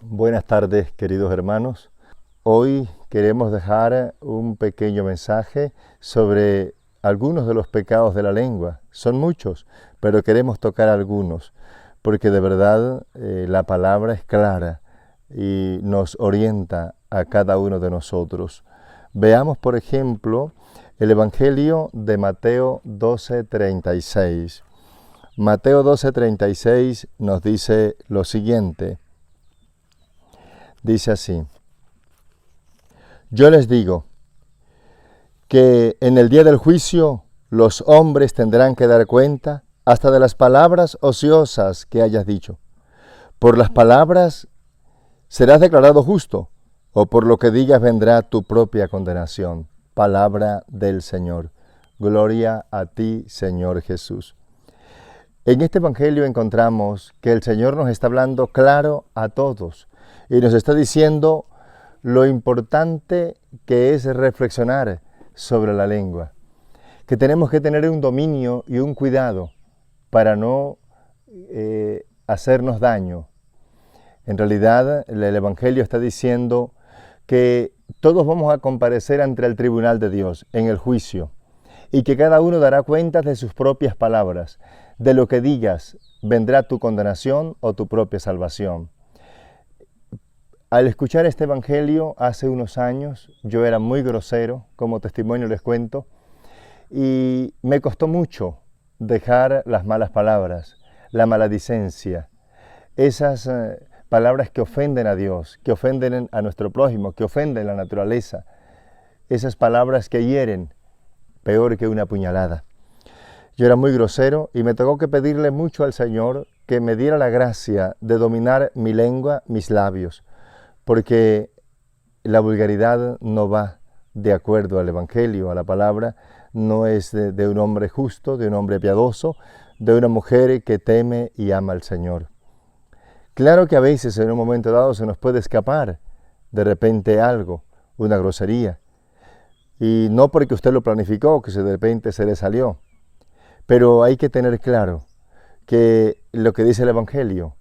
Buenas tardes, queridos hermanos. Hoy queremos dejar un pequeño mensaje sobre algunos de los pecados de la lengua. Son muchos, pero queremos tocar algunos, porque de verdad la palabra es clara y nos orienta a cada uno de nosotros. Veamos, por ejemplo, el Evangelio de Mateo 12:36. Mateo 12:36 nos dice lo siguiente. Dice así: Yo les digo que en el día del juicio los hombres tendrán que dar cuenta hasta de las palabras ociosas que hayas dicho. Por las palabras serás declarado justo, o por lo que digas vendrá tu propia condenación. Palabra del Señor. Gloria a ti, Señor Jesús. En este Evangelio encontramos que el Señor nos está hablando claro a todos y nos está diciendo lo importante que es reflexionar sobre la lengua, que tenemos que tener un dominio y un cuidado para no hacernos daño. En realidad, el Evangelio está diciendo que todos vamos a comparecer ante el tribunal de Dios en el juicio y que cada uno dará cuenta de sus propias palabras. De lo que digas, vendrá tu condenación o tu propia salvación. Al escuchar este Evangelio hace unos años, yo era muy grosero, como testimonio les cuento, y me costó mucho dejar las malas palabras, la maledicencia, esas palabras que ofenden a Dios, que ofenden a nuestro prójimo, que ofenden la naturaleza, esas palabras que hieren peor que una puñalada. Yo era muy grosero y me tocó que pedirle mucho al Señor que me diera la gracia de dominar mi lengua, mis labios, porque la vulgaridad no va de acuerdo al Evangelio, a la palabra, no es de un hombre justo, de un hombre piadoso, de una mujer que teme y ama al Señor. Claro que a veces en un momento dado se nos puede escapar de repente algo, una grosería, y no porque usted lo planificó, que de repente se le salió. Pero hay que tener claro que lo que dice el Evangelio,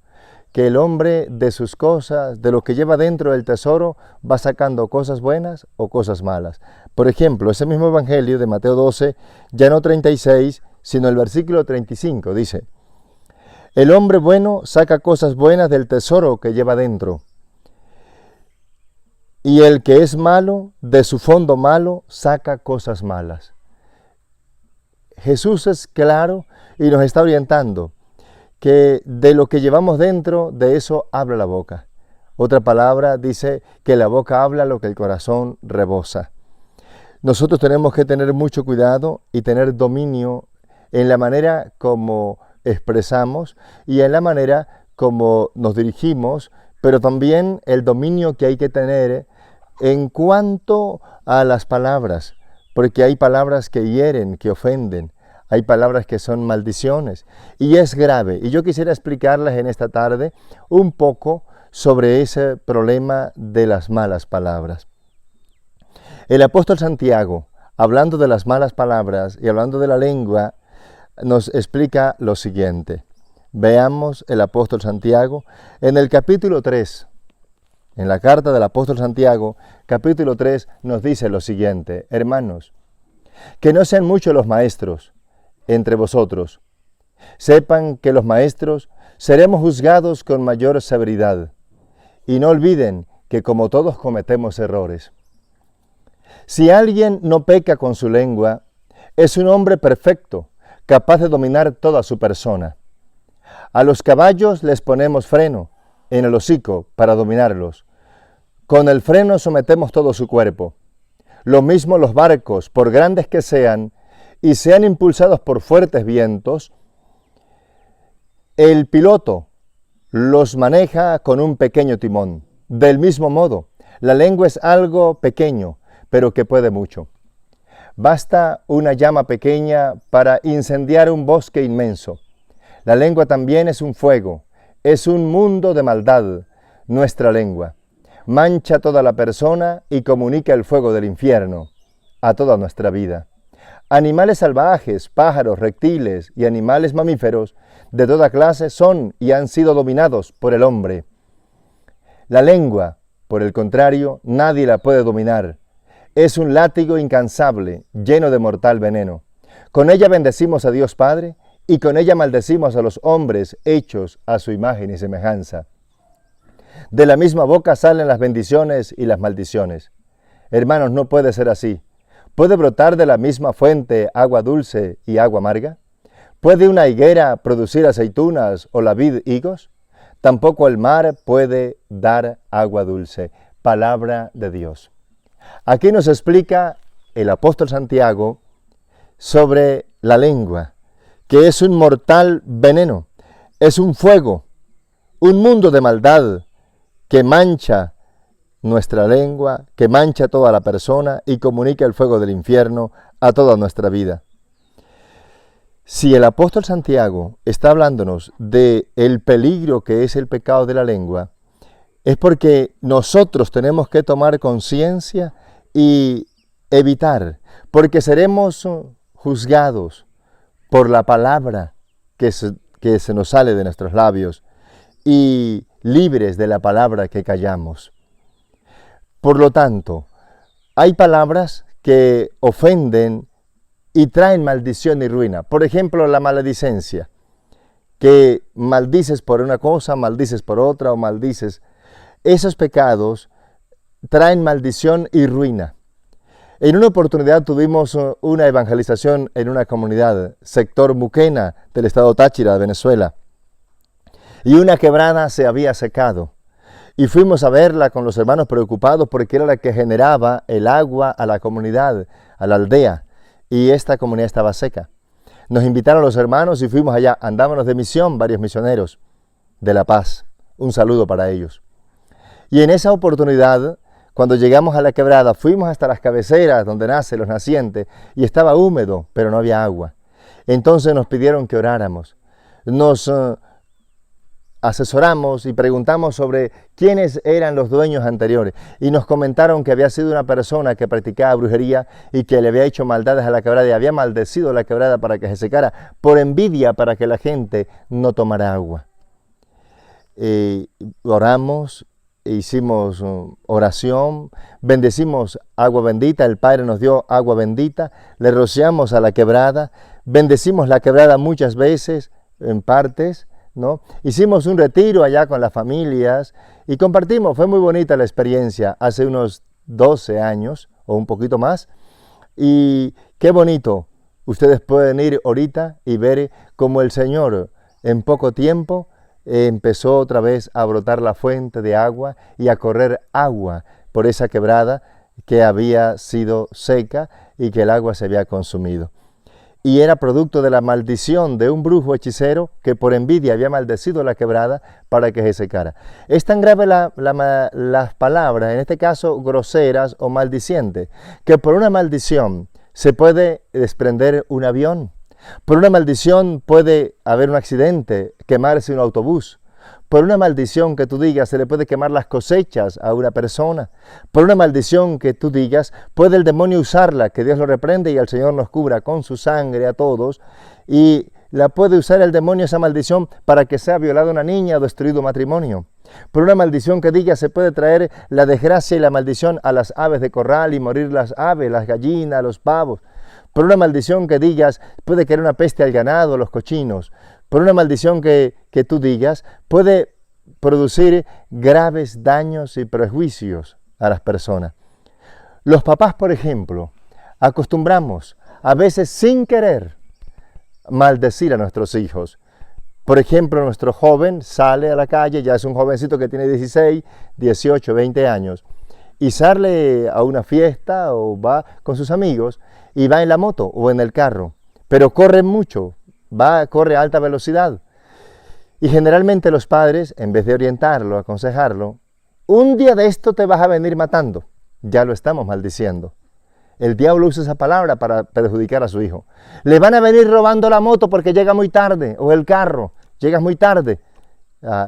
que el hombre de sus cosas, de lo que lleva dentro del tesoro, va sacando cosas buenas o cosas malas. Por ejemplo, ese mismo Evangelio de Mateo 12, ya no 36, sino el versículo 35, dice: El hombre bueno saca cosas buenas del tesoro que lleva dentro, y el que es malo, de su fondo malo, saca cosas malas. Jesús es claro y nos está orientando que de lo que llevamos dentro, de eso habla la boca. Otra palabra dice que la boca habla lo que el corazón rebosa. Nosotros tenemos que tener mucho cuidado y tener dominio en la manera como expresamos y en la manera como nos dirigimos, pero también el dominio que hay que tener en cuanto a las palabras, porque hay palabras que hieren, que ofenden, hay palabras que son maldiciones, y es grave. Y yo quisiera explicarles en esta tarde un poco sobre ese problema de las malas palabras. El apóstol Santiago, hablando de las malas palabras y hablando de la lengua, nos explica lo siguiente. Veamos el apóstol Santiago en el capítulo 3. En la carta del apóstol Santiago, capítulo 3, nos dice lo siguiente: Hermanos, que no sean muchos los maestros entre vosotros. Sepan que los maestros seremos juzgados con mayor severidad. Y no olviden que como todos cometemos errores. Si alguien no peca con su lengua, es un hombre perfecto, capaz de dominar toda su persona. A los caballos les ponemos freno en el hocico para dominarlos. Con el freno sometemos todo su cuerpo. Lo mismo los barcos, por grandes que sean, y sean impulsados por fuertes vientos, el piloto los maneja con un pequeño timón. Del mismo modo, la lengua es algo pequeño, pero que puede mucho. Basta una llama pequeña para incendiar un bosque inmenso. La lengua también es un fuego, es un mundo de maldad. Nuestra lengua mancha toda la persona y comunica el fuego del infierno a toda nuestra vida. Animales salvajes, pájaros, reptiles y animales mamíferos de toda clase son y han sido dominados por el hombre. La lengua, por el contrario, nadie la puede dominar. Es un látigo incansable, lleno de mortal veneno. Con ella bendecimos a Dios Padre y con ella maldecimos a los hombres hechos a su imagen y semejanza. De la misma boca salen las bendiciones y las maldiciones. Hermanos, no puede ser así. ¿Puede brotar de la misma fuente agua dulce y agua amarga? ¿Puede una higuera producir aceitunas o la vid higos? Tampoco el mar puede dar agua dulce. Palabra de Dios. Aquí nos explica el apóstol Santiago sobre la lengua, que es un mortal veneno, es un fuego, un mundo de maldad que mancha nuestra lengua, que mancha a toda la persona y comunica el fuego del infierno a toda nuestra vida. Si el apóstol Santiago está hablándonos de el peligro que es el pecado de la lengua, es porque nosotros tenemos que tomar conciencia y evitar, porque seremos juzgados por la palabra que se nos sale de nuestros labios y libres de la palabra que callamos. Por lo tanto, hay palabras que ofenden y traen maldición y ruina. Por ejemplo, la maledicencia, que maldices por una cosa, maldices por otra o maldices. Esos pecados traen maldición y ruina. En una oportunidad tuvimos una evangelización en una comunidad, sector Muquena del estado Táchira de Venezuela, y una quebrada se había secado. Y fuimos a verla con los hermanos preocupados porque era la que generaba el agua a la comunidad, a la aldea, y esta comunidad estaba seca. Nos invitaron los hermanos y fuimos allá. Andábamos de misión, varios misioneros de La Paz. Un saludo para ellos. Y en esa oportunidad, cuando llegamos a la quebrada, fuimos hasta las cabeceras donde nacen los nacientes y estaba húmedo, pero no había agua. Entonces nos pidieron que oráramos. Nos asesoramos y preguntamos sobre quiénes eran los dueños anteriores y nos comentaron que había sido una persona que practicaba brujería y que le había hecho maldades a la quebrada y había maldecido la quebrada para que se secara por envidia, para que la gente no tomara agua. Oramos, hicimos oración, bendecimos agua bendita, el Padre nos dio agua bendita, le rociamos a la quebrada, bendecimos la quebrada muchas veces en partes, ¿no? Hicimos un retiro allá con las familias y compartimos, fue muy bonita la experiencia, hace unos 12 años o un poquito más, y qué bonito, ustedes pueden ir ahorita y ver cómo el Señor en poco tiempo empezó otra vez a brotar la fuente de agua y a correr agua por esa quebrada que había sido seca y que el agua se había consumido. Y era producto de la maldición de un brujo hechicero que por envidia había maldecido la quebrada para que se secara. Es tan grave las palabras, en este caso groseras o maldicientes, que por una maldición se puede desprender un avión. Por una maldición puede haber un accidente, quemarse un autobús. Por una maldición que tú digas, se le puede quemar las cosechas a una persona. Por una maldición que tú digas, puede el demonio usarla, que Dios lo reprende y el Señor nos cubra con su sangre a todos. Y la puede usar el demonio esa maldición para que sea violada una niña o destruido un matrimonio. Por una maldición que diga, se puede traer la desgracia y la maldición a las aves de corral y morir las aves, las gallinas, los pavos. Por una maldición que digas, puede caer una peste al ganado, a los cochinos. Por una maldición que tú digas, puede producir graves daños y prejuicios a las personas. Los papás, por ejemplo, acostumbramos, a veces sin querer, maldecir a nuestros hijos. Por ejemplo, nuestro joven sale a la calle, ya es un jovencito que tiene 16, 18, 20 años, y sale a una fiesta o va con sus amigos y va en la moto o en el carro, pero corre mucho, corre a alta velocidad. Y generalmente los padres, en vez de orientarlo, aconsejarlo, un día de esto te vas a venir matando, ya lo estamos maldiciendo. El diablo usa esa palabra para perjudicar a su hijo. Le van a venir robando la moto porque llega muy tarde, o el carro, llegas muy tarde.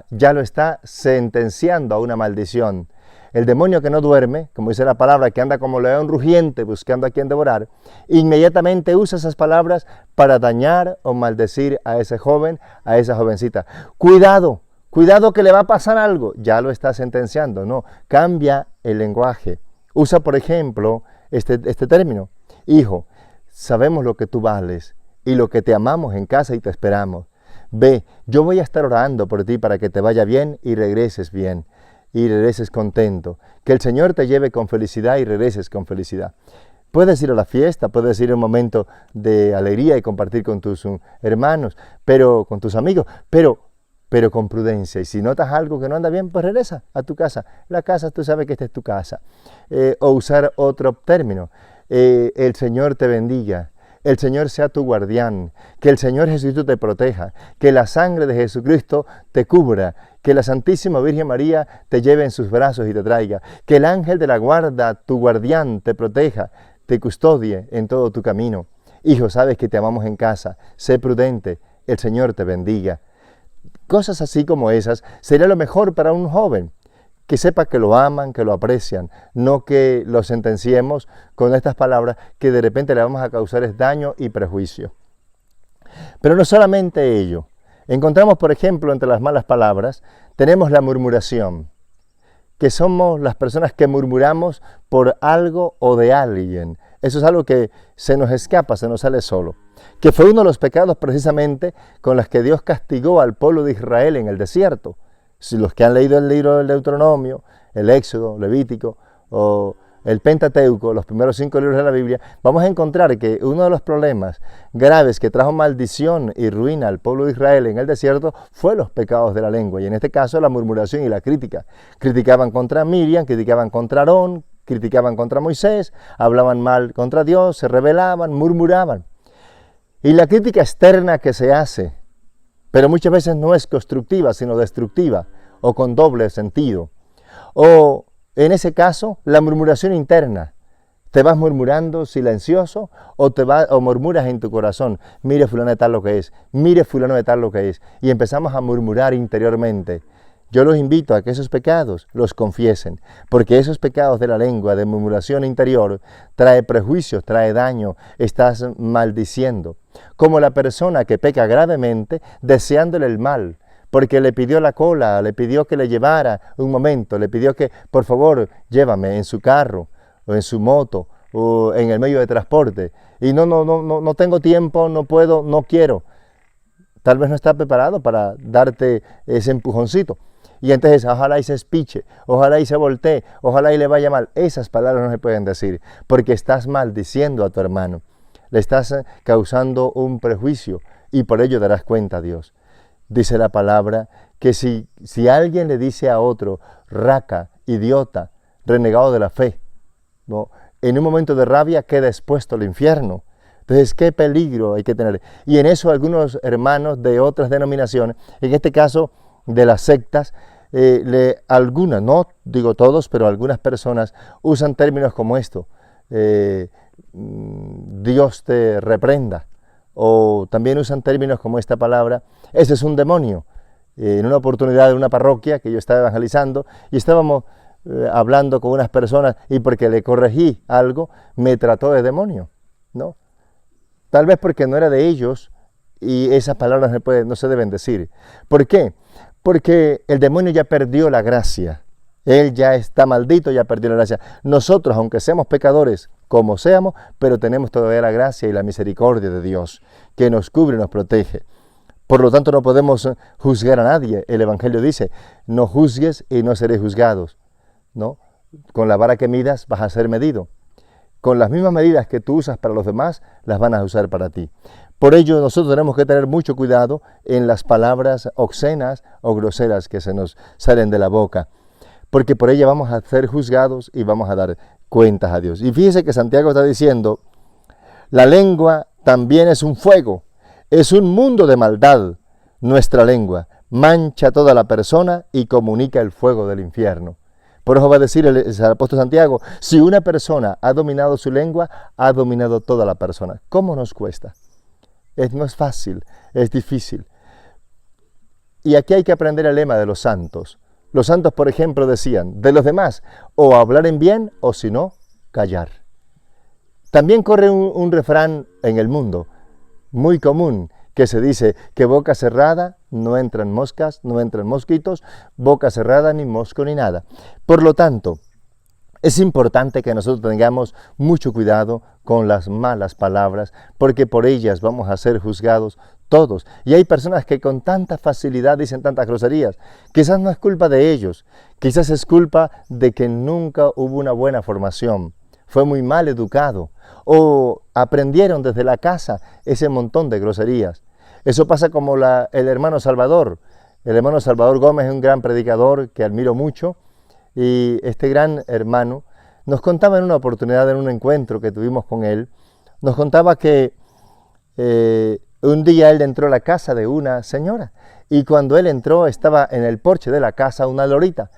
Ya lo está sentenciando a una maldición. El demonio que no duerme, como dice la palabra, que anda como león rugiente buscando a quien devorar, inmediatamente usa esas palabras para dañar o maldecir a ese joven, a esa jovencita. Cuidado, Cuidado que le va a pasar algo, ya lo está sentenciando. No, cambia el lenguaje. Usa, por ejemplo, este término. Hijo, sabemos lo que tú vales y lo que te amamos en casa y te esperamos. Ve, yo voy a estar orando por ti para que te vaya bien y regreses bien y regreses contento. Que el Señor te lleve con felicidad y regreses con felicidad. Puedes ir a la fiesta, puedes ir a un momento de alegría y compartir con tus hermanos, pero con tus amigos, pero con prudencia. Y si notas algo que no anda bien, pues regresa a tu casa. La casa, tú sabes que esta es tu casa. O usar otro término. El Señor te bendiga. El Señor sea tu guardián. Que el Señor Jesucristo te proteja. Que la sangre de Jesucristo te cubra. Que la Santísima Virgen María te lleve en sus brazos y te traiga. Que el ángel de la guarda, tu guardián, te proteja, te custodie en todo tu camino. Hijo, sabes que te amamos en casa. Sé prudente. El Señor te bendiga. Cosas así como esas sería lo mejor para un joven, que sepa que lo aman, que lo aprecian, no que lo sentenciemos con estas palabras que de repente le vamos a causar daño y prejuicio. Pero no solamente ello. Encontramos, por ejemplo, entre las malas palabras, tenemos la murmuración, que somos las personas que murmuramos por algo o de alguien. Eso es algo que se nos escapa, se nos sale solo. Que fue uno de los pecados precisamente con los que Dios castigó al pueblo de Israel en el desierto. Si los que han leído el libro del Deuteronomio, el Éxodo, Levítico o el Pentateuco, los primeros 5 libros de la Biblia, vamos a encontrar que uno de los problemas graves que trajo maldición y ruina al pueblo de Israel en el desierto fue los pecados de la lengua, y en este caso la murmuración y la crítica. Criticaban contra Miriam, criticaban contra Aarón, criticaban contra Moisés, hablaban mal contra Dios, se rebelaban, murmuraban. Y la crítica externa que se hace, pero muchas veces no es constructiva, sino destructiva, o con doble sentido. O, en ese caso, la murmuración interna. Te vas murmurando silencioso o murmuras en tu corazón. Mire fulano de tal lo que es, mire fulano de tal lo que es. Y empezamos a murmurar interiormente. Yo los invito a que esos pecados los confiesen, porque esos pecados de la lengua, de murmuración interior, trae prejuicios, trae daño, estás maldiciendo. Como la persona que peca gravemente deseándole el mal, porque le pidió la cola, le pidió que le llevara un momento, le pidió que, por favor, llévame en su carro, o en su moto, o en el medio de transporte, y no tengo tiempo, no puedo, no quiero. Tal vez no está preparado para darte ese empujoncito. Y entonces, ojalá y se espiche, ojalá y se voltee, ojalá y le vaya mal. Esas palabras no se pueden decir, porque estás maldiciendo a tu hermano. Le estás causando un prejuicio y por ello darás cuenta a Dios. Dice la palabra que si alguien le dice a otro, raca, idiota, renegado de la fe, ¿no?, en un momento de rabia queda expuesto al infierno. Entonces, qué peligro hay que tener. Y en eso algunos hermanos de otras denominaciones, en este caso de las sectas, algunas, no digo todos, pero algunas personas usan términos como esto, Dios te reprenda, o también usan términos como esta palabra, ese es un demonio. En una oportunidad de una parroquia que yo estaba evangelizando y estábamos hablando con unas personas y porque le corregí algo, me trató de demonio, ¿no? Tal vez porque no era de ellos y esas palabras no se deben decir. ¿Por qué? Porque el demonio ya perdió la gracia. Él ya está maldito, ya perdió la gracia. Nosotros, aunque seamos pecadores, como seamos, pero tenemos todavía la gracia y la misericordia de Dios, que nos cubre y nos protege. Por lo tanto, no podemos juzgar a nadie. El Evangelio dice, no juzgues y no seréis juzgados, ¿no? Con la vara que midas vas a ser medido. Con las mismas medidas que tú usas para los demás, las van a usar para ti. Por ello, nosotros tenemos que tener mucho cuidado en las palabras obscenas o groseras que se nos salen de la boca, porque por ellas vamos a ser juzgados y vamos a dar cuentas a Dios. Y fíjese que Santiago está diciendo, la lengua también es un fuego, es un mundo de maldad. Nuestra lengua mancha a toda la persona y comunica el fuego del infierno. Por eso va a decir el apóstol Santiago, si una persona ha dominado su lengua, ha dominado toda la persona. ¿Cómo nos cuesta? No es fácil, es difícil. Y aquí hay que aprender el lema de los santos. Los santos, por ejemplo, decían, de los demás, o hablar en bien, o si no, callar. También corre un refrán en el mundo, muy común, que se dice que boca cerrada no entran moscas, no entran mosquitos, boca cerrada ni mosco ni nada. Por lo tanto, es importante que nosotros tengamos mucho cuidado con las malas palabras, porque por ellas vamos a ser juzgados todos. Y hay personas que con tanta facilidad dicen tantas groserías. Quizás no es culpa de ellos, quizás es culpa de que nunca hubo una buena formación, fue muy mal educado, o aprendieron desde la casa ese montón de groserías. Eso pasa como el hermano Salvador. El hermano Salvador Gómez es un gran predicador que admiro mucho, y este gran hermano nos contaba en una oportunidad, en un encuentro que tuvimos con él, nos contaba que un día él entró a la casa de una señora, y cuando él entró estaba en el porche de la casa una lorita,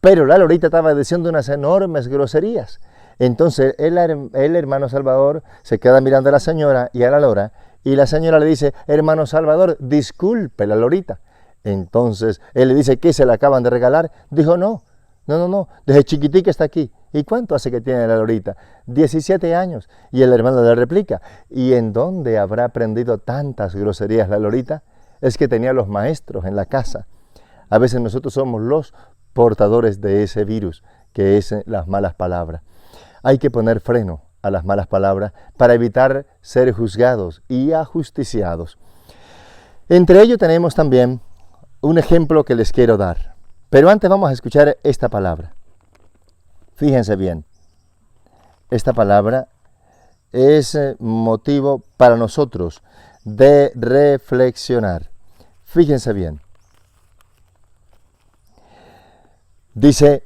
pero la lorita estaba diciendo unas enormes groserías. Entonces el hermano Salvador se queda mirando a la señora y a la lora, y la señora le dice: hermano Salvador, disculpe la lorita. Entonces él le dice: ¿qué, se la acaban de regalar? Dijo: no, desde chiquitica está aquí. ¿Y cuánto hace que tiene la lorita? 17 años. Y el hermano le replica: ¿y en dónde habrá aprendido tantas groserías la lorita? Es que tenía los maestros en la casa. A veces nosotros somos los portadores de ese virus, que es las malas palabras. Hay que poner freno a las malas palabras para evitar ser juzgados y ajusticiados. Entre ello tenemos también un ejemplo que les quiero dar. Pero antes vamos a escuchar esta palabra. Fíjense bien, esta palabra es motivo para nosotros de reflexionar. Fíjense bien. Dice: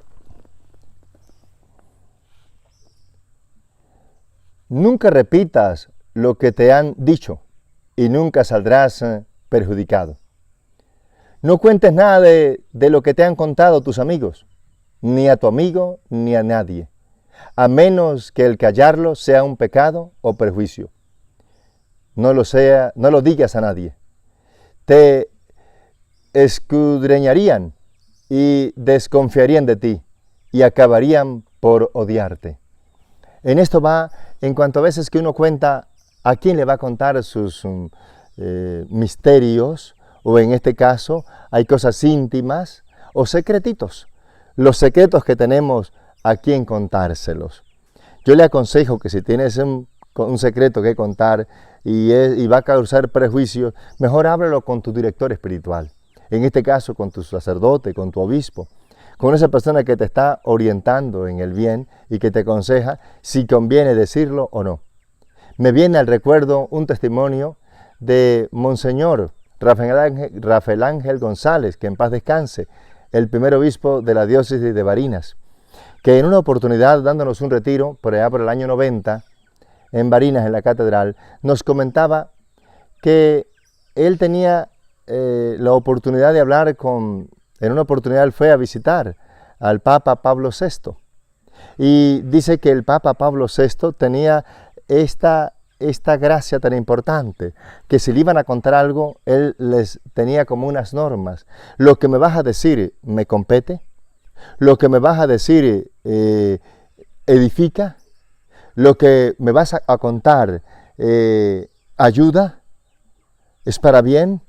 nunca repitas lo que te han dicho y nunca saldrás perjudicado. No cuentes nada de lo que te han contado tus amigos, ni a tu amigo ni a nadie, a menos que el callarlo sea un pecado o perjuicio. No lo digas a nadie. Te escudriñarían y desconfiarían de ti y acabarían por odiarte. En esto va en cuanto a veces que uno cuenta a quién le va a contar sus misterios, o en este caso hay cosas íntimas o secretitos, los secretos que tenemos a quién contárselos. Yo le aconsejo que si tienes un secreto que contar y va a causar prejuicios, mejor háblalo con tu director espiritual, en este caso con tu sacerdote, con tu obispo, con esa persona que te está orientando en el bien y que te aconseja si conviene decirlo o no. Me viene al recuerdo un testimonio de Monseñor Rafael Ángel González, que en paz descanse, el primer obispo de la diócesis de Barinas, que en una oportunidad, dándonos un retiro, por allá por el año 90, en Barinas, en la catedral, nos comentaba que él tenía la oportunidad de hablar en una oportunidad él fue a visitar al Papa Pablo VI, y dice que el Papa Pablo VI tenía esta gracia tan importante, que si le iban a contar algo, él les tenía como unas normas. Lo que me vas a decir me compete, lo que me vas a decir edifica, lo que me vas a contar ayuda, es para bien,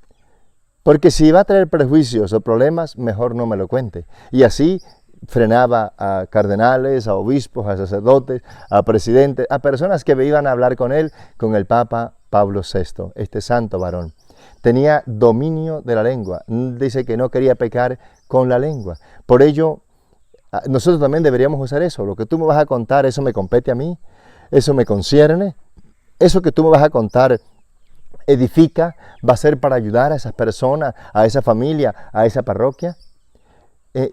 porque si va a traer prejuicios o problemas, mejor no me lo cuente. Y así frenaba a cardenales, a obispos, a sacerdotes, a presidentes, a personas que iban a hablar con él, con el Papa Pablo VI, este santo varón. Tenía dominio de la lengua, dice que no quería pecar con la lengua. Por ello, nosotros también deberíamos usar eso. Lo que tú me vas a contar, eso me compete a mí, eso me concierne, eso que tú me vas a contar edifica, va a ser para ayudar a esas personas, a esa familia, a esa parroquia.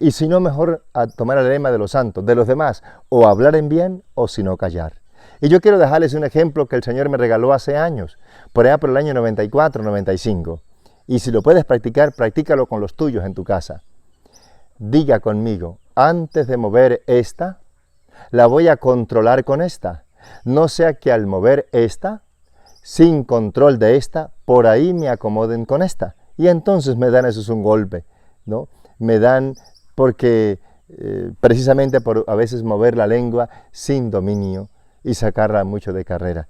Y si no, mejor a tomar el lema de los santos, de los demás, o hablar en bien o si no callar. Y yo quiero dejarles un ejemplo que el Señor me regaló hace años, por allá por el año 94, 95. Y si lo puedes practicar, practícalo con los tuyos en tu casa. Diga conmigo: antes de mover esta, la voy a controlar con esta. No sea que al mover esta, sin control de esta, por ahí me acomoden con esta. Y entonces me dan, eso es un golpe, ¿no? Me dan porque precisamente por a veces mover la lengua sin dominio y sacarla mucho de carrera.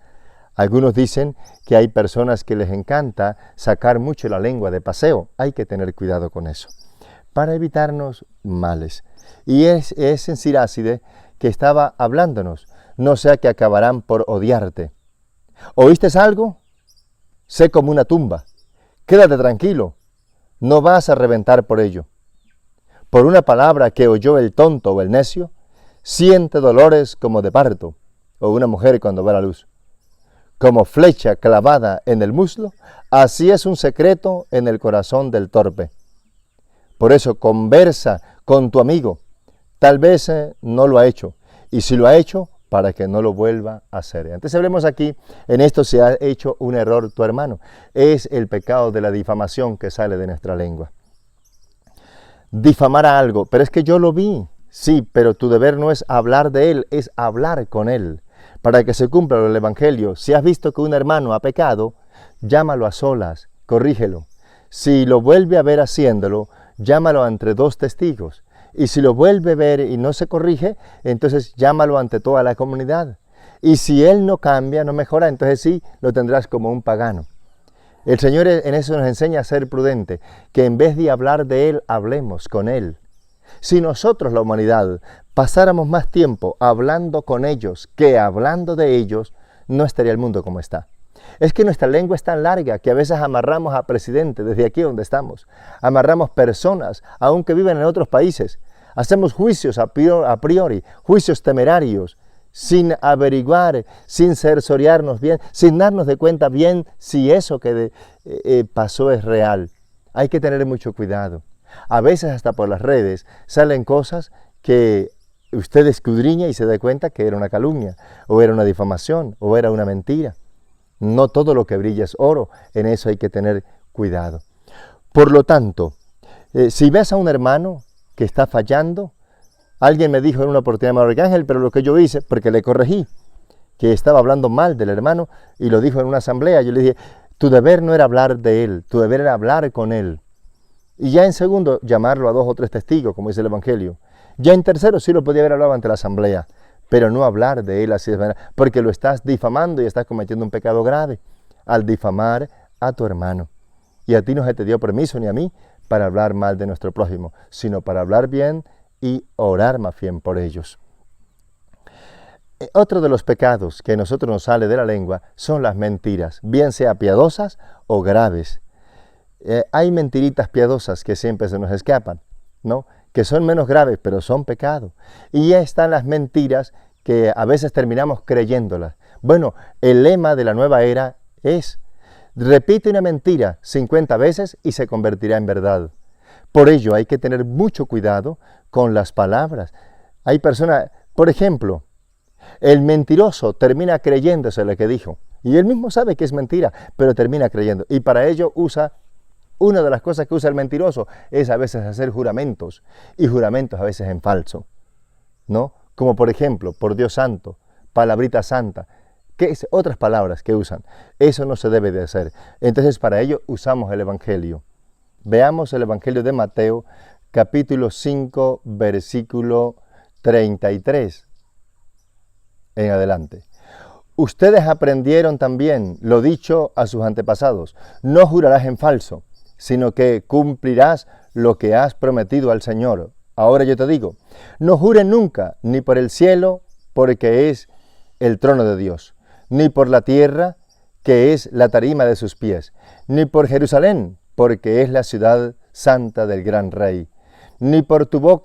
Algunos dicen que hay personas que les encanta sacar mucho la lengua de paseo. Hay que tener cuidado con eso, para evitarnos males. Y es en Siráside que estaba hablándonos, no sea que acabarán por odiarte. ¿Oíste algo? Sé como una tumba. Quédate tranquilo, no vas a reventar por ello. Por una palabra que oyó el tonto o el necio, siente dolores como de parto, o una mujer cuando ve la luz. Como flecha clavada en el muslo, así es un secreto en el corazón del torpe. Por eso conversa con tu amigo. Tal vez no lo ha hecho, y si lo ha hecho, para que no lo vuelva a hacer. Entonces hablemos aquí, en esto se ha hecho un error tu hermano. Es el pecado de la difamación que sale de nuestra lengua. Difamar a algo, pero es que yo lo vi. Sí, pero tu deber no es hablar de él, es hablar con él, para que se cumpla el Evangelio. Si has visto que un hermano ha pecado, llámalo a solas, corrígelo. Si lo vuelve a ver haciéndolo, llámalo entre dos testigos. Y si lo vuelve a ver y no se corrige, entonces llámalo ante toda la comunidad. Y si él no cambia, no mejora, entonces sí, lo tendrás como un pagano. El Señor en eso nos enseña a ser prudente, que en vez de hablar de Él, hablemos con Él. Si nosotros, la humanidad, pasáramos más tiempo hablando con ellos que hablando de ellos, no estaría el mundo como está. Es que nuestra lengua es tan larga que a veces amarramos a presidentes desde aquí donde estamos. Amarramos personas, aunque viven en otros países. Hacemos juicios a priori, juicios temerarios, sin averiguar, sin sensoriarnos bien, sin darnos de cuenta bien si eso que pasó es real. Hay que tener mucho cuidado. A veces hasta por las redes salen cosas que usted escudriña y se da cuenta que era una calumnia, o era una difamación, o era una mentira. No todo lo que brilla es oro, en eso hay que tener cuidado. Por lo tanto, si ves a un hermano que está fallando, alguien me dijo en una oportunidad, Manuel Arcángel, pero lo que yo hice, porque le corregí, que estaba hablando mal del hermano, y lo dijo en una asamblea, yo le dije, tu deber no era hablar de él, tu deber era hablar con él. Y ya en segundo, llamarlo a 2 o 3 testigos, como dice el Evangelio. Ya en tercero, sí lo podía haber hablado ante la asamblea, pero no hablar de él así de manera, porque lo estás difamando y estás cometiendo un pecado grave al difamar a tu hermano. Y a ti no se te dio permiso ni a mí para hablar mal de nuestro prójimo, sino para hablar bien y orar más bien por ellos. Otro de los pecados que a nosotros nos sale de la lengua son las mentiras, bien sea piadosas o graves. Hay mentiritas piadosas que siempre se nos escapan, ¿no? Que son menos graves, pero son pecado. Y ya están las mentiras que a veces terminamos creyéndolas. Bueno, el lema de la nueva era es, repite una mentira 50 veces y se convertirá en verdad. Por ello hay que tener mucho cuidado con las palabras. Hay personas, por ejemplo, el mentiroso termina creyéndose lo que dijo. Y él mismo sabe que es mentira, pero termina creyendo. Y para ello una de las cosas que usa el mentiroso es a veces hacer juramentos. Y juramentos a veces en falso, ¿no? Como por ejemplo, por Dios santo, palabrita santa. ¿Qué es? Otras palabras que usan. Eso no se debe de hacer. Entonces para ello usamos el Evangelio. Veamos el Evangelio de Mateo, capítulo 5, versículo 33 en adelante. Ustedes aprendieron también lo dicho a sus antepasados, no jurarás en falso, sino que cumplirás lo que has prometido al Señor. Ahora yo te digo, no juren nunca, ni por el cielo, porque es el trono de Dios, ni por la tierra, que es la tarima de sus pies, ni por Jerusalén, porque es la ciudad santa del gran Rey, ni por tu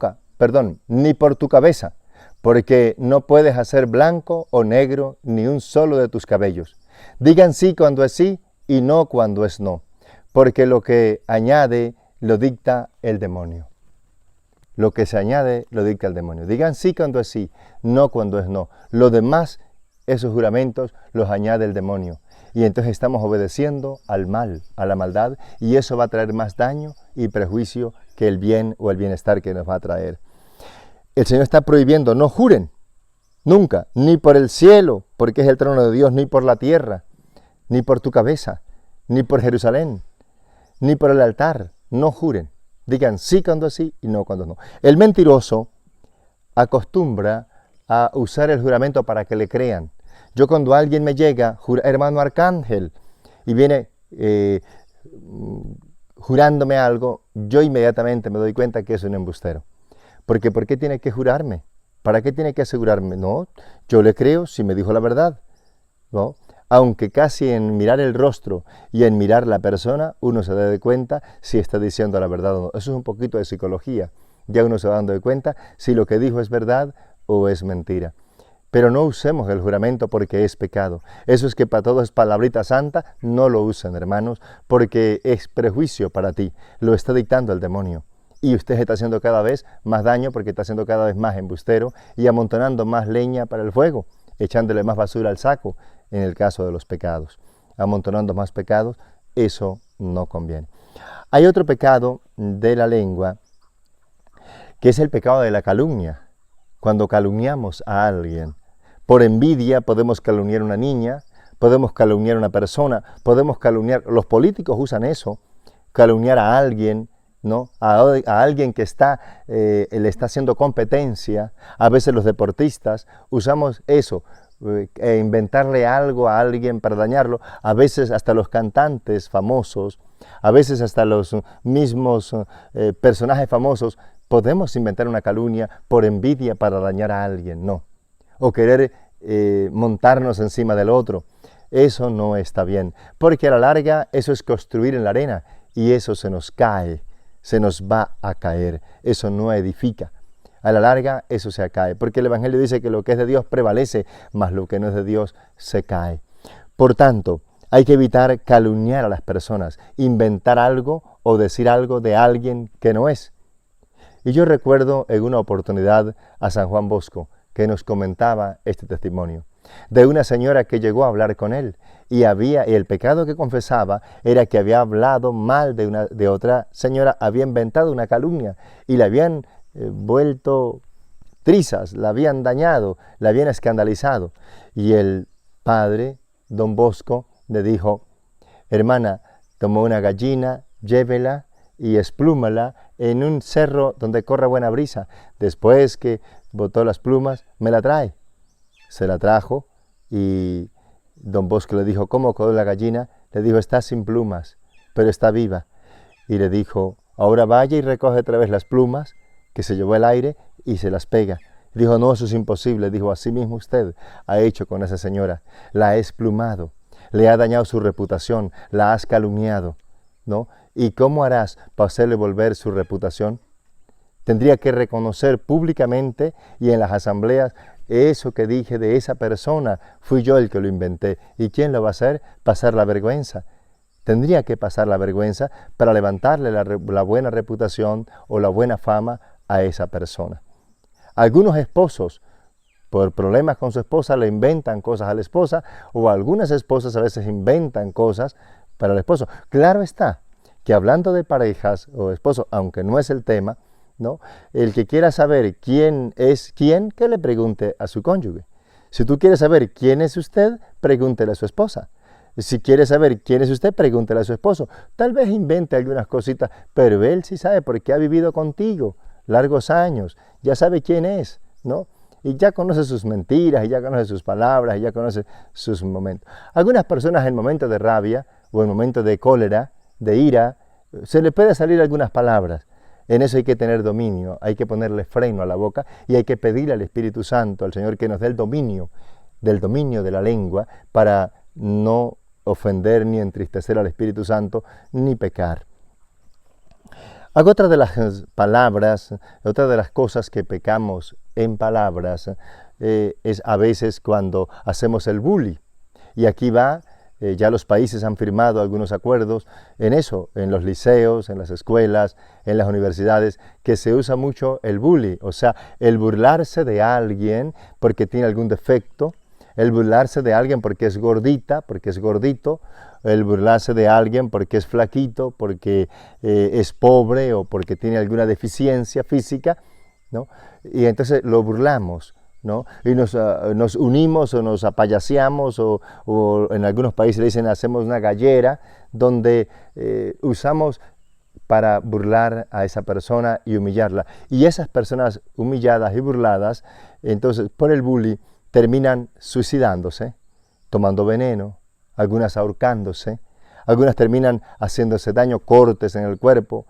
ni por tu cabeza, porque no puedes hacer blanco o negro ni un solo de tus cabellos. Digan sí cuando es sí y no cuando es no, porque lo que añade lo dicta el demonio. Lo que se añade lo dicta el demonio. Digan sí cuando es sí, no cuando es no. Lo demás, esos juramentos, los añade el demonio. Y entonces estamos obedeciendo al mal, a la maldad, y eso va a traer más daño y perjuicio que el bien o el bienestar que nos va a traer. El Señor está prohibiendo, no juren, nunca, ni por el cielo, porque es el trono de Dios, ni por la tierra, ni por tu cabeza, ni por Jerusalén, ni por el altar, no juren. Digan sí cuando sí y no cuando no. El mentiroso acostumbra a usar el juramento para que le crean. Yo cuando alguien me llega, hermano arcángel, y viene jurándome algo, yo inmediatamente me doy cuenta que es un embustero. Porque ¿por qué tiene que jurarme? ¿Para qué tiene que asegurarme? No, yo le creo si me dijo la verdad, ¿no? Aunque casi en mirar el rostro y en mirar la persona, uno se da cuenta si está diciendo la verdad o no. Eso es un poquito de psicología. Ya uno se va dando cuenta si lo que dijo es verdad o es mentira. Pero no usemos el juramento porque es pecado. Eso es que para todo es palabrita santa, no lo usen, hermanos, porque es prejuicio para ti. Lo está dictando el demonio. Y usted está haciendo cada vez más daño porque está haciendo cada vez más embustero y amontonando más leña para el fuego, echándole más basura al saco en el caso de los pecados. Amontonando más pecados, eso no conviene. Hay otro pecado de la lengua que es el pecado de la calumnia. Cuando calumniamos a alguien, por envidia podemos calumniar a una niña, podemos calumniar a una persona, podemos calumniar, los políticos usan eso, calumniar a alguien, ¿no? A alguien que le está haciendo competencia. A veces los deportistas usamos eso, inventarle algo a alguien para dañarlo. A veces hasta los cantantes famosos, a veces hasta los mismos personajes famosos, podemos inventar una calumnia por envidia para dañar a alguien, no. O querer montarnos encima del otro. Eso no está bien, porque a la larga eso es construir en la arena y eso se nos cae, se nos va a caer, eso no edifica. A la larga eso se cae, porque el Evangelio dice que lo que es de Dios prevalece, mas lo que no es de Dios se cae. Por tanto, hay que evitar calumniar a las personas, inventar algo o decir algo de alguien que no es. Y yo recuerdo en una oportunidad a San Juan Bosco, que nos comentaba este testimonio, de una señora que llegó a hablar con él, y el pecado que confesaba era que había hablado mal de otra señora, había inventado una calumnia, y la habían vuelto trizas, la habían dañado, la habían escandalizado. Y el padre, don Bosco, le dijo: hermana, tomó una gallina, llévela y esplúmala en un cerro donde corra buena brisa. Después que botó las plumas, me la trae. Se la trajo y don Bosco le dijo: ¿cómo quedó la gallina? Le dijo: está sin plumas, pero está viva. Y le dijo: ahora vaya y recoge otra vez las plumas que se llevó el aire y se las pega. Dijo: no, eso es imposible. Dijo: así mismo usted ha hecho con esa señora. La ha esplumado, le ha dañado su reputación, la has calumniado, ¿no? ¿Y cómo harás para hacerle volver su reputación? Tendría que reconocer públicamente y en las asambleas: eso que dije de esa persona, fui yo el que lo inventé. ¿Y quién lo va a hacer? Pasar la vergüenza. Tendría que pasar la vergüenza para levantarle la buena reputación o la buena fama a esa persona. Algunos esposos, por problemas con su esposa, le inventan cosas a la esposa, o algunas esposas a veces inventan cosas para el esposo. Claro está que hablando de parejas o esposos, aunque no es el tema, ¿no? El que quiera saber quién es quién, que le pregunte a su cónyuge. Si tú quieres saber quién es usted, pregúntele a su esposa. Si quiere saber quién es usted, pregúntele a su esposo. Tal vez invente algunas cositas, pero él sí sabe porque ha vivido contigo largos años, ya sabe quién es, ¿no? Y ya conoce sus mentiras, y ya conoce sus palabras, y ya conoce sus momentos. Algunas personas en momentos de rabia o en momentos de cólera, de ira, se le puede salir algunas palabras. En eso hay que tener dominio, hay que ponerle freno a la boca y hay que pedirle al Espíritu Santo, al Señor, que nos dé el dominio de la lengua para no ofender ni entristecer al Espíritu Santo ni pecar. Otra de las palabras, otra de las cosas que pecamos en palabras es a veces cuando hacemos el bullying. Y aquí va, ya los países han firmado algunos acuerdos en eso, en los liceos, en las escuelas, en las universidades, que se usa mucho el bullying, o sea, el burlarse de alguien porque tiene algún defecto, el burlarse de alguien porque es gordita, porque es gordito, el burlarse de alguien porque es flaquito, porque es pobre o porque tiene alguna deficiencia física, ¿no? Y entonces lo burlamos, ¿no? Y nos unimos o nos apayaseamos o en algunos países le dicen hacemos una gallera, donde usamos para burlar a esa persona y humillarla. Y esas personas humilladas y burladas, entonces por el bullying, terminan suicidándose, tomando veneno, algunas ahorcándose, algunas terminan haciéndose daño, cortes en el cuerpo,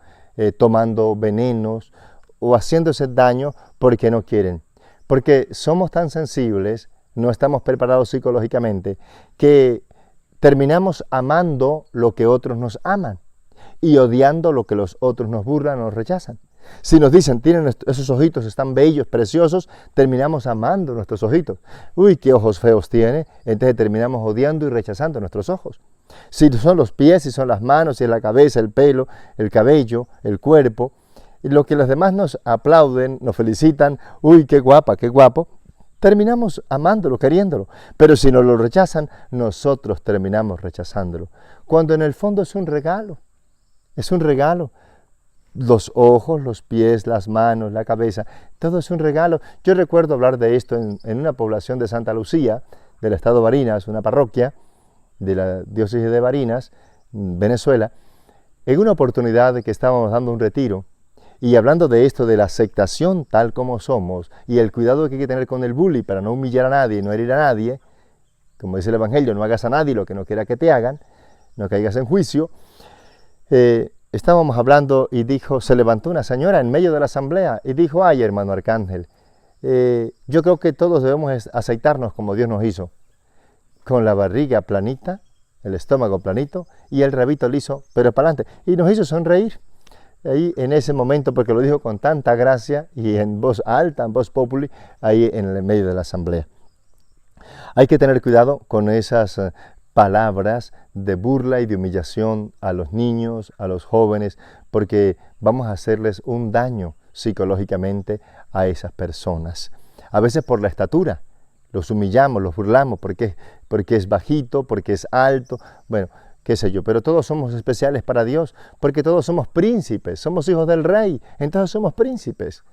tomando venenos o haciéndose daño porque no quieren. Porque somos tan sensibles, no estamos preparados psicológicamente, que terminamos amando lo que otros nos aman y odiando lo que los otros nos burlan o nos rechazan. Si nos dicen, tienen esos ojitos, están bellos, preciosos, terminamos amando nuestros ojitos. Uy, qué ojos feos tiene, entonces terminamos odiando y rechazando nuestros ojos. Si son los pies, si son las manos, si es la cabeza, el pelo, el cabello, el cuerpo, y lo que los demás nos aplauden, nos felicitan, uy, qué guapa, qué guapo, terminamos amándolo, queriéndolo. Pero si nos lo rechazan, nosotros terminamos rechazándolo. Cuando en el fondo es un regalo, es un regalo. Los ojos, los pies, las manos, la cabeza, todo es un regalo. Yo recuerdo hablar de esto en una población de Santa Lucía, del estado de Barinas, una parroquia de la diócesis de Barinas, Venezuela, en una oportunidad de que estábamos dando un retiro y hablando de esto, de la aceptación tal como somos y el cuidado que hay que tener con el bullying para no humillar a nadie y no herir a nadie, como dice el Evangelio, no hagas a nadie lo que no quiera que te hagan, no caigas en juicio. Estábamos hablando y se levantó una señora en medio de la asamblea y dijo, ay, hermano Arcángel, yo creo que todos debemos aceitarnos como Dios nos hizo, con la barriga planita, el estómago planito y el rabito liso, pero para adelante. Y nos hizo sonreír ahí en ese momento, porque lo dijo con tanta gracia y en voz alta, en voz populi, ahí en el medio de la asamblea. Hay que tener cuidado con esas palabras de burla y de humillación a los niños, a los jóvenes, porque vamos a hacerles un daño psicológicamente a esas personas. A veces por la estatura, los humillamos, los burlamos, porque es bajito, porque es alto, bueno, qué sé yo, pero todos somos especiales para Dios, porque todos somos príncipes, somos hijos del Rey, entonces somos príncipes.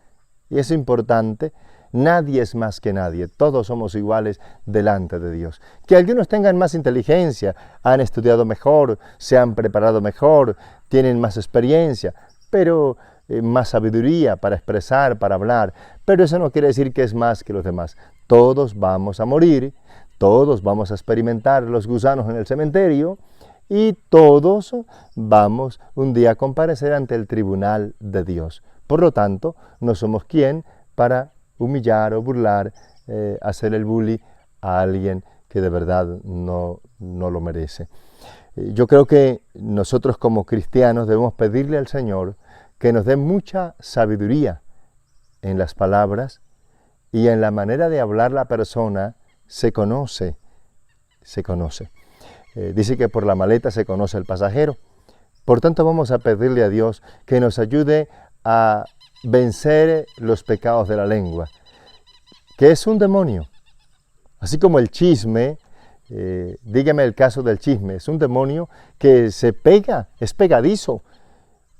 Y es importante. Nadie es más que nadie, todos somos iguales delante de Dios. Que algunos tengan más inteligencia, han estudiado mejor, se han preparado mejor, tienen más experiencia, pero más sabiduría para expresar, para hablar, pero eso no quiere decir que es más que los demás. Todos vamos a morir, todos vamos a experimentar los gusanos en el cementerio y todos vamos un día a comparecer ante el tribunal de Dios. Por lo tanto, no somos quien para humillar o burlar, hacer el bullying a alguien que de verdad no lo merece. Yo creo que nosotros como cristianos debemos pedirle al Señor que nos dé mucha sabiduría en las palabras y en la manera de hablar la persona se conoce. Dice que por la maleta se conoce el pasajero. Por tanto vamos a pedirle a Dios que nos ayude a vencer los pecados de la lengua, que es un demonio. Así como el chisme, dígame el caso del chisme, es un demonio que se pega, es pegadizo.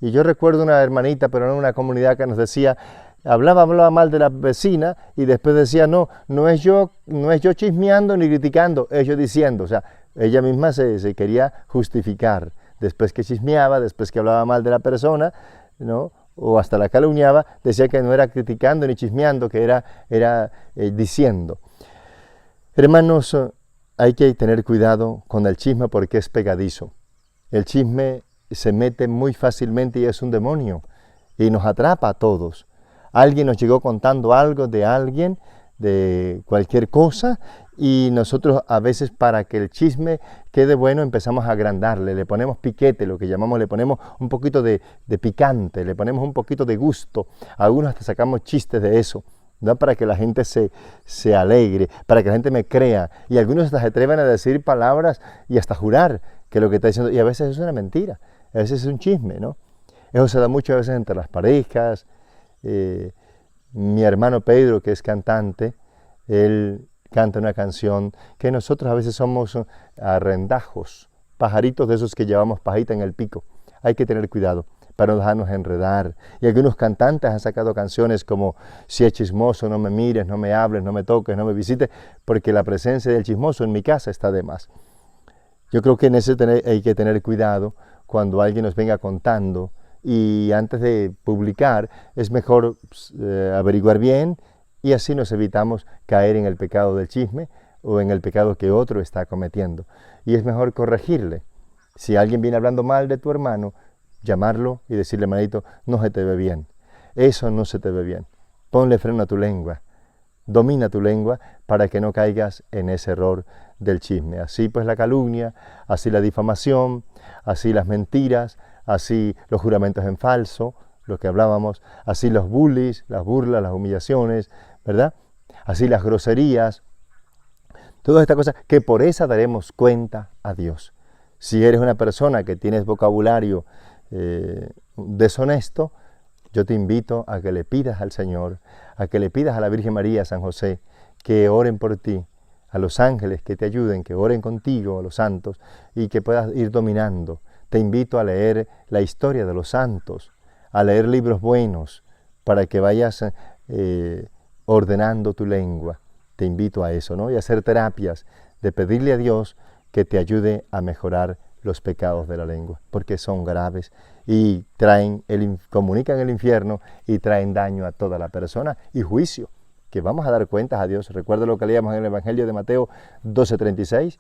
Y yo recuerdo una hermanita, pero en una comunidad que nos decía, hablaba mal de la vecina y después decía, no es yo chismeando ni criticando, es yo diciendo. O sea, ella misma se quería justificar. Después que chismeaba, después que hablaba mal de la persona, ¿no?, o hasta la calumniaba, decía que no era criticando ni chismeando, que era diciendo. Hermanos, hay que tener cuidado con el chisme porque es pegadizo. El chisme se mete muy fácilmente y es un demonio y nos atrapa a todos. Alguien nos llegó contando algo de alguien, de cualquier cosa, y nosotros a veces para que el chisme quede bueno empezamos a agrandarle, le ponemos piquete, lo que llamamos, le ponemos un poquito de picante, le ponemos un poquito de gusto, algunos hasta sacamos chistes de eso, ¿no?, para que la gente se alegre, para que la gente me crea, y algunos hasta se atreven a decir palabras y hasta jurar que lo que está diciendo, y a veces es una mentira, a veces es un chisme, ¿no? Eso se da mucho a veces entre las parejas. Mi hermano Pedro, que es cantante, él canta una canción que nosotros a veces somos arrendajos, pajaritos de esos que llevamos pajita en el pico. Hay que tener cuidado para no dejarnos enredar. Y algunos cantantes han sacado canciones como si es chismoso, no me mires, no me hables, no me toques, no me visites, porque la presencia del chismoso en mi casa está de más. Yo creo que en eso hay que tener cuidado cuando alguien nos venga contando, y antes de publicar es mejor averiguar bien y así nos evitamos caer en el pecado del chisme o en el pecado que otro está cometiendo. Y es mejor corregirle. Si alguien viene hablando mal de tu hermano, llamarlo y decirle, hermanito, no se te ve bien. Eso no se te ve bien. Ponle freno a tu lengua. Domina tu lengua para que no caigas en ese error del chisme. Así pues la calumnia, así la difamación, así las mentiras, así los juramentos en falso, lo que hablábamos, así los bullies, las burlas, las humillaciones, ¿verdad? Así las groserías, todas estas cosas que por esa daremos cuenta a Dios. Si eres una persona que tienes vocabulario deshonesto, yo te invito a que le pidas al Señor, a que le pidas a la Virgen María, a San José, que oren por ti, a los ángeles que te ayuden, que oren contigo, a los santos, y que puedas ir dominando. Te invito a leer la historia de los santos, a leer libros buenos, para que vayas ordenando tu lengua. Te invito a eso, ¿no? Y a hacer terapias, de pedirle a Dios que te ayude a mejorar los pecados de la lengua, porque son graves y comunican el infierno y traen daño a toda la persona y juicio, que vamos a dar cuentas a Dios. Recuerda lo que leíamos en el Evangelio de Mateo 12:36,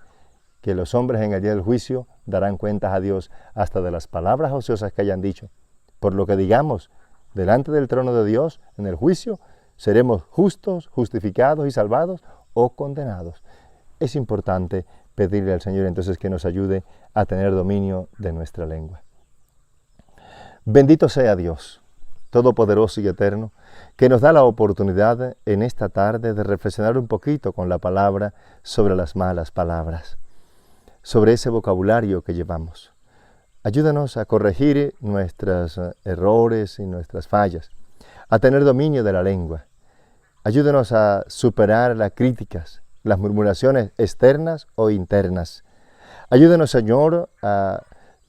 que los hombres en el día del juicio darán cuentas a Dios hasta de las palabras ociosas que hayan dicho. Por lo que digamos delante del trono de Dios en el juicio, seremos justos, justificados y salvados o condenados. Es importante pedirle al Señor entonces que nos ayude a tener dominio de nuestra lengua. Bendito sea Dios, Todopoderoso y Eterno, que nos da la oportunidad en esta tarde de reflexionar un poquito con la palabra sobre las malas palabras, sobre ese vocabulario que llevamos. Ayúdanos a corregir nuestros errores y nuestras fallas, a tener dominio de la lengua. Ayúdanos a superar las críticas, las murmuraciones externas o internas. Ayúdanos, Señor, a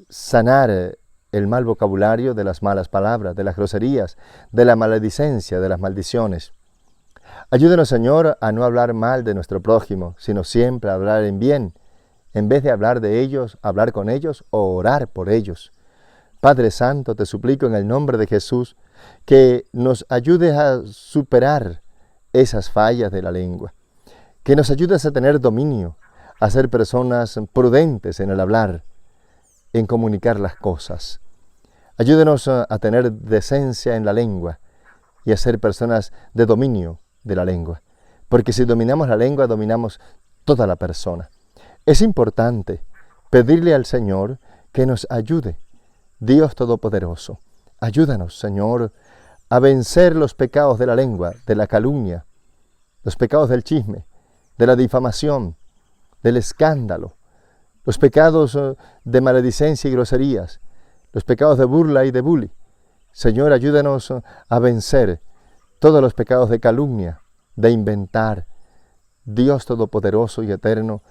sanar el mal vocabulario de las malas palabras, de las groserías, de la maledicencia, de las maldiciones. Ayúdanos, Señor, a no hablar mal de nuestro prójimo, sino siempre a hablar en bien, en vez de hablar de ellos, hablar con ellos o orar por ellos. Padre Santo, te suplico en el nombre de Jesús que nos ayudes a superar esas fallas de la lengua, que nos ayudes a tener dominio, a ser personas prudentes en el hablar, en comunicar las cosas. Ayúdenos a tener decencia en la lengua y a ser personas de dominio de la lengua, porque si dominamos la lengua, dominamos toda la persona. Es importante pedirle al Señor que nos ayude. Dios Todopoderoso, ayúdanos, Señor, a vencer los pecados de la lengua, de la calumnia, los pecados del chisme, de la difamación, del escándalo, los pecados de maledicencia y groserías, los pecados de burla y de bullying. Señor, ayúdanos a vencer todos los pecados de calumnia, de inventar. Dios Todopoderoso y Eterno,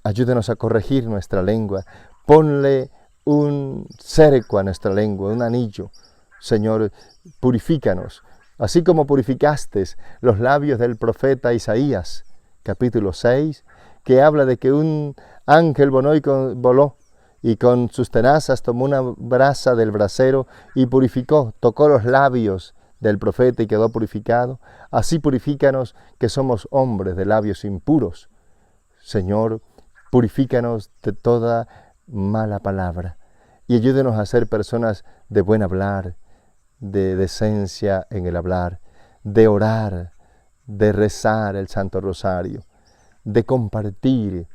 ayúdanos a corregir nuestra lengua. Ponle un cerco a nuestra lengua, un anillo. Señor, purifícanos, así como purificaste los labios del profeta Isaías, capítulo 6, que habla de que un ángel voló y con sus tenazas tomó una brasa del brasero y purificó, tocó los labios del profeta y quedó purificado. Así purifícanos, que somos hombres de labios impuros. Señor, purifícanos de toda mala palabra y ayúdenos a ser personas de buen hablar, de decencia en el hablar, de orar, de rezar el Santo Rosario, de compartir,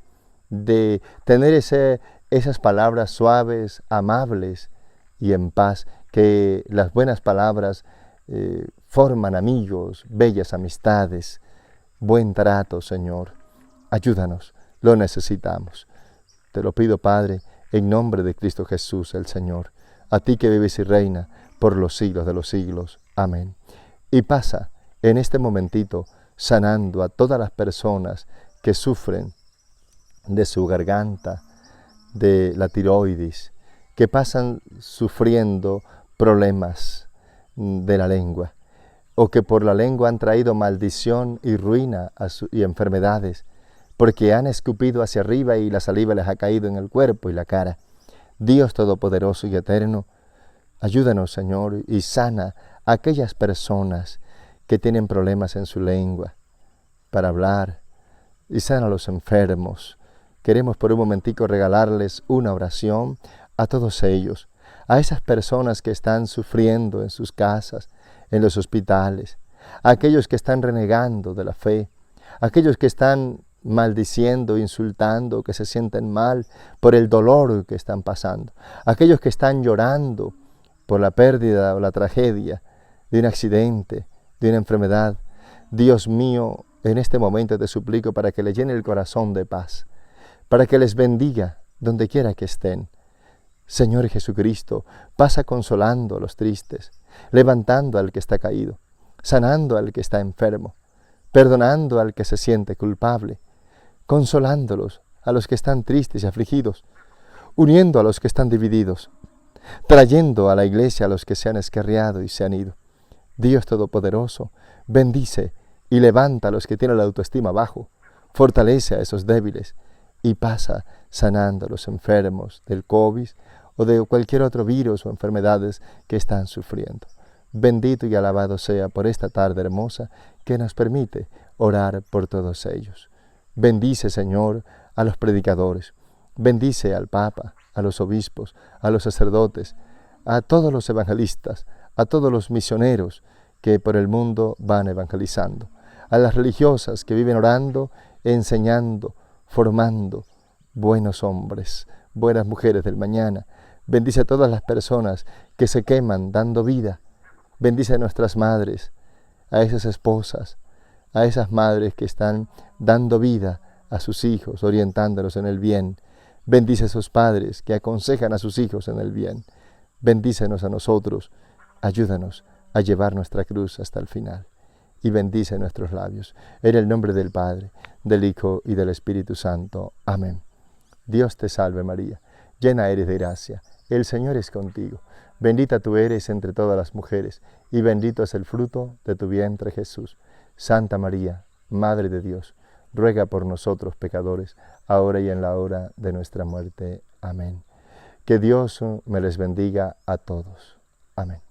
de tener esas palabras suaves, amables y en paz, que las buenas palabras forman amigos, bellas amistades, buen trato, Señor. Ayúdanos, lo necesitamos. Te lo pido, Padre, en nombre de Cristo Jesús, el Señor, a ti que vives y reina por los siglos de los siglos. Amén. Y pasa en este momentito sanando a todas las personas que sufren de su garganta, de la tiroides, que pasan sufriendo problemas de la lengua, o que por la lengua han traído maldición y ruina y enfermedades, porque han escupido hacia arriba y la saliva les ha caído en el cuerpo y la cara. Dios Todopoderoso y Eterno, ayúdanos, Señor, y sana a aquellas personas que tienen problemas en su lengua para hablar, y sana a los enfermos. Queremos por un momentico regalarles una oración a todos ellos, a esas personas que están sufriendo en sus casas, en los hospitales, a aquellos que están renegando de la fe, a aquellos que están maldiciendo, insultando, que se sienten mal por el dolor que están pasando, a aquellos que están llorando por la pérdida o la tragedia de un accidente, de una enfermedad. Dios mío, en este momento te suplico para que le llene el corazón de paz, para que les bendiga donde quiera que estén. Señor Jesucristo, pasa consolando a los tristes, levantando al que está caído, sanando al que está enfermo, perdonando al que se siente culpable, consolándolos a los que están tristes y afligidos, uniendo a los que están divididos, trayendo a la iglesia a los que se han escarriado y se han ido. Dios Todopoderoso, bendice y levanta a los que tienen la autoestima bajo, fortalece a esos débiles y pasa sanando a los enfermos del COVID o de cualquier otro virus o enfermedades que están sufriendo. Bendito y alabado sea por esta tarde hermosa que nos permite orar por todos ellos. Bendice, Señor, a los predicadores, bendice al Papa, a los obispos, a los sacerdotes, a todos los evangelistas, a todos los misioneros que por el mundo van evangelizando, a las religiosas que viven orando, enseñando, formando buenos hombres, buenas mujeres del mañana. Bendice a todas las personas que se queman dando vida. Bendice a nuestras madres, a esas esposas, a esas madres que están dando vida a sus hijos, orientándolos en el bien. Bendice a esos padres que aconsejan a sus hijos en el bien. Bendícenos a nosotros, ayúdanos a llevar nuestra cruz hasta el final. Y bendice nuestros labios. En el nombre del Padre, del Hijo y del Espíritu Santo. Amén. Dios te salve María, llena eres de gracia, el Señor es contigo. Bendita tú eres entre todas las mujeres, y bendito es el fruto de tu vientre Jesús. Santa María, Madre de Dios, ruega por nosotros pecadores, ahora y en la hora de nuestra muerte. Amén. Que Dios me les bendiga a todos. Amén.